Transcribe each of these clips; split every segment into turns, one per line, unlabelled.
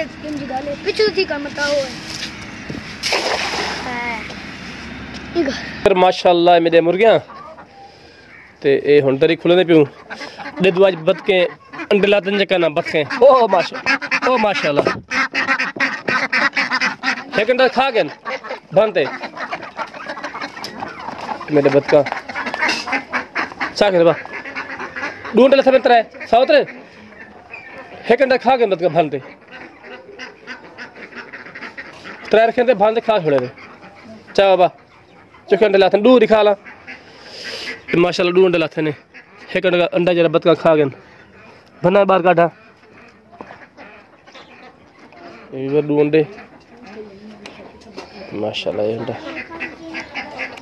किंज गाले पिछू थी का बताओ
है माशाल्लाह मेरे मुर्गियां ते ए हुन तरी खुलने पियो दे आज बतके अंडे लातन जका ना बतके ओ माशाल्लाह सेकंड खा गए बनते मेरे बतका साके बा डूंडे लथ में तरे साउतरे सेकंड खा गए बतका बनते तरे रखे भांदे खा छोड़े चा बाबा चुके अंडे लाथन डू दिखा ला माशाल्लाह डू अंडे लाथे ने एक अंडा जरा बतका खा गए बना बाहर काटा ये डू अंडे माशाल्लाह ये अंडा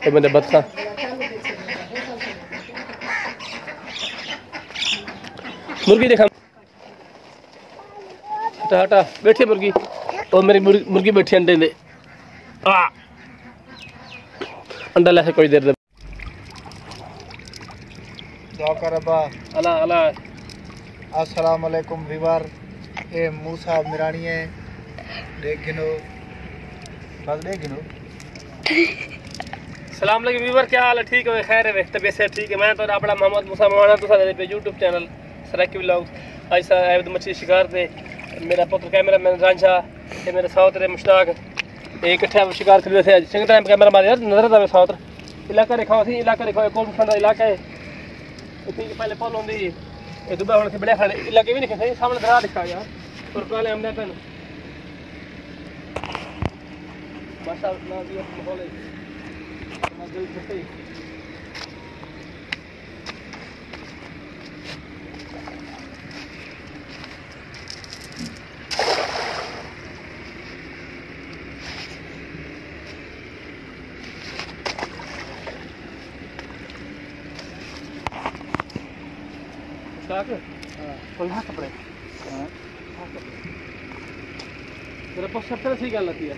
ये मेरे बतका मुर्गी देखा हटा बैठी मुर्गी और मेरी मुर्गी बैठी अंडे दे अंडा ले कोई देर दे
दुआ कर अब्बा
अला अला
अस्सलाम वालेकुम व्यूअर ए मूसा मिरानी है देख गिनो बस देख गिनो
सलाम अलैकुम व्यूअर क्या हाल है ठीक है खैर है तबीयत से ठीक है मैं तो अपना मोहम्मद मूसा मवाना तो सारे पे YouTube चैनल सराकी व्लॉग ऐसा आयद मछली शिकार दे मेरा पुत्र कैमरामैन रांझा ये मेरे साउत्र मुश्ताक एक इकट्ठा शिकार कर थे चंगे टाइम कैमरा मारे यार नजर आता साउत्र इलाका दिखाओ थी इलाका दिखाओ कौन ठंडा इलाका है इतनी पहले पल होंदी ये दुबई होने से बड़े खड़े इलाके भी नहीं थे सामने दरा दिखा यार और काले हमने तन माशाल्लाह ये माहौल है दिल से हाँ कपड़े हाँ तेरे पास सब तरह से क्या लगती है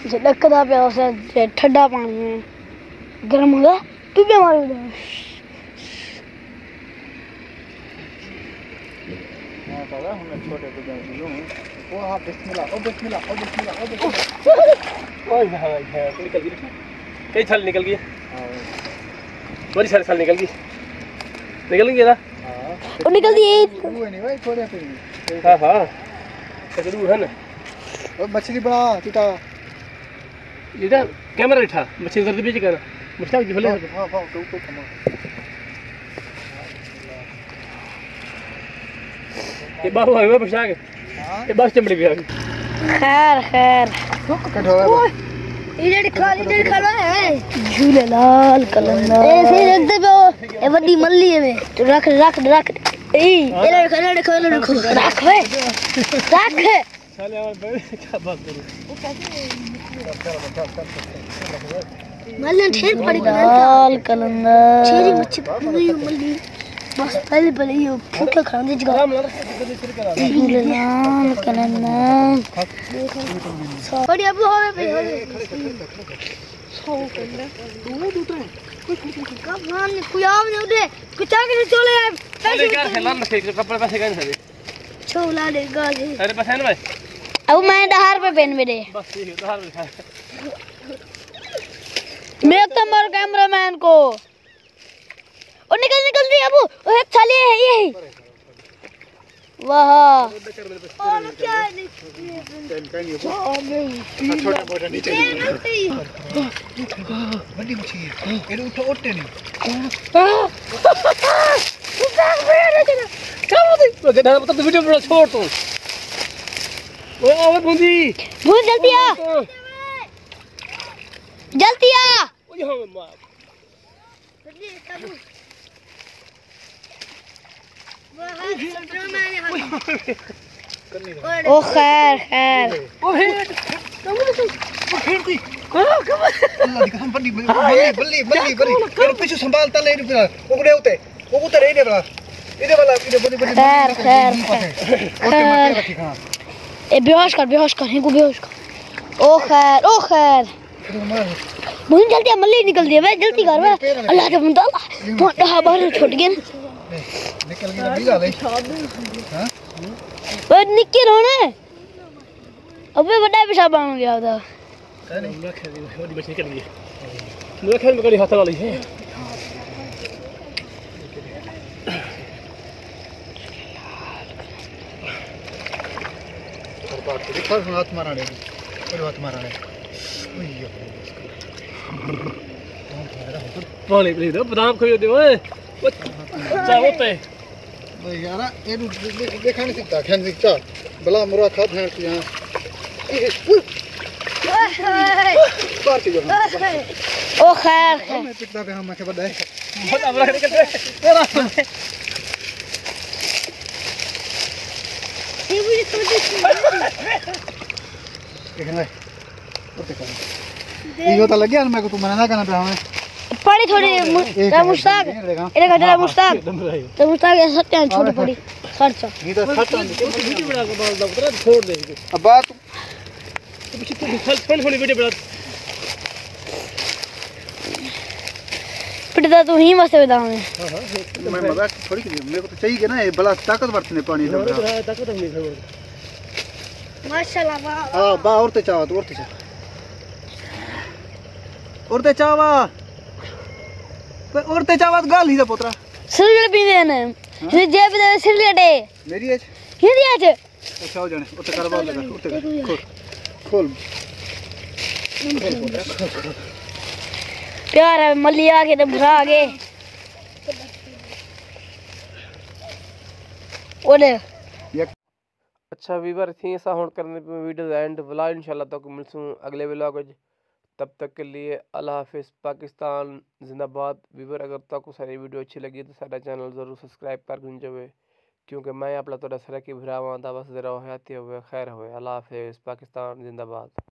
झटकदा पे उसे ठंडा पानी है गर्म होगा तू भी मारो
हां दादा हम छोटे को लूं वो हां बिस्मिल्लाह ओ बिस्मिल्लाह ओ बिस्मिल्लाह ओ बिस्मिल्लाह
ओए भाई है निकल गई कई साल निकल गई हां बड़ी सारे साल निकल गई ना
हां
और निकल दी
वो नहीं भाई थोड़े पे
हां कदू है ना
और मछली बड़ा टीटा
इधर कैमरा बैठा मछली उधर बीच कर मुश्ताक जी भले
हां हां तो कमा
ये बाबू है मुश्ताक ये बस चमड़ी गया
खैर
कटो
इधर खड़ा है झूले लाल कलंदा ऐसे रख दे बो ए बड़ी मल्ली है तो रख ए इधर खड़ा रख वे रख
साले और क्या बात करूं
मल्ली ठेर पड़ी लाल कलंदा चेरी मच्छी पूरी मल्ली बस पहले ये फूका खाने जगह झूले लाल कलंदा बड़ी अब होवे पे सो करना तू दूसरा कब मान कुयाम ने उड़े कुछ आगे चले
पैसे क्या खेलना नहीं कपड़े पैसे कहीं से
छोला ले गाली
अरे बस है ना भाई
अब मैं डहार पे पहन मेरे
बस ठीक है डहार पे
मैं तो मर कैमरामैन को और निकल दी अबू वो एक थाली है ये वाह और क्या है
छोटा मोटा नीचे बड़ी मछली है ये उठते नहीं
क्या बोलती गधा मतलब वीडियो बड़ा छोड़ तू ओ आवे बूंदी
जल्दी आ
ओ यहां मां
ओ खैर
ओ हेड
खेलती अल्लाह दिखा हम बल्ली पीछे संभालता ले उगड़े होते वो उतर रही वाला इधर बड़ी
खैर ए बेहोश कर इनको बेहोश कर ओ खैर मुझे जल्दी मल्ली निकल दिया भाई जल्दी कर भाई अल्लाह के बंदा बाहर छूट गया
निकल गया बीला ले हां
वो निकल होने अबे बड़ा पेशाब बन गया था
मैं खेल वो बच निकल गई मेरा ख्याल में कड़ी हाथ वाली है
देखो हाथ मारा ले हाथ मारा ले
पानी पी दो बादाम खोई दे ओए चाह होते
भाई यार ये देखा नहीं सकता खेल सकता भला मुरा खा फैंस यहां पार के जो
ओ खैर
मैं पिटता पे हम मैं बड़ा है
बहुत अब रख निकल तेरा
ये मुझे समझ
देखना है और देखा ये तो लग गया ना मैं को तू मना ना करना पे हमें
पड़ी थोड़ी मुश्ताक इधर का मुश्ताक तो मुश्ताक ऐसा क्या छोटी पड़ी खर्चा
ये तो सच
वीडियो बना के बाल दब तेरा छोड़ दे
अब बात
पीछे तो छोड़ छोड़ वीडियो बना
पिटदा तू ही मस्त बता मैं
मैं मजाक थोड़ी की मेरे को तो चाहिए ना ये बड़ा ताकतवर से पानी से
ताकत नहीं है
माशाल्लाह वाह
हां बा और ते चावा और ते चावा गाल ही दा पोतरा
सिरगड़ पी देने ये जेब दे सिरगड़े
मेरी एज
ये दिया छ
अच्छा हो जाने उते करवा लगा उते खोल
प्यार है मलिया के भरा आगे ओले
अच्छा वीवर थी ऐसा होने करने पे वीडियो एंड वाला इंशाल्लाह तक मिलसूं अगले व्लॉग में तब तक के लिए अल्लाह हाफिज़ पाकिस्तान जिंदाबाद वीवर अगर तक सारी वीडियो अच्छी लगी तो साडा चैनल जरूर सब्सक्राइब कर गुंजवे क्योंकि मैं अपना थोड़ा सर की भरावां दा बस जरा हयाती होवे खैर होवे अल्लाह हाफिज़ पाकिस्तान जिंदाबाद।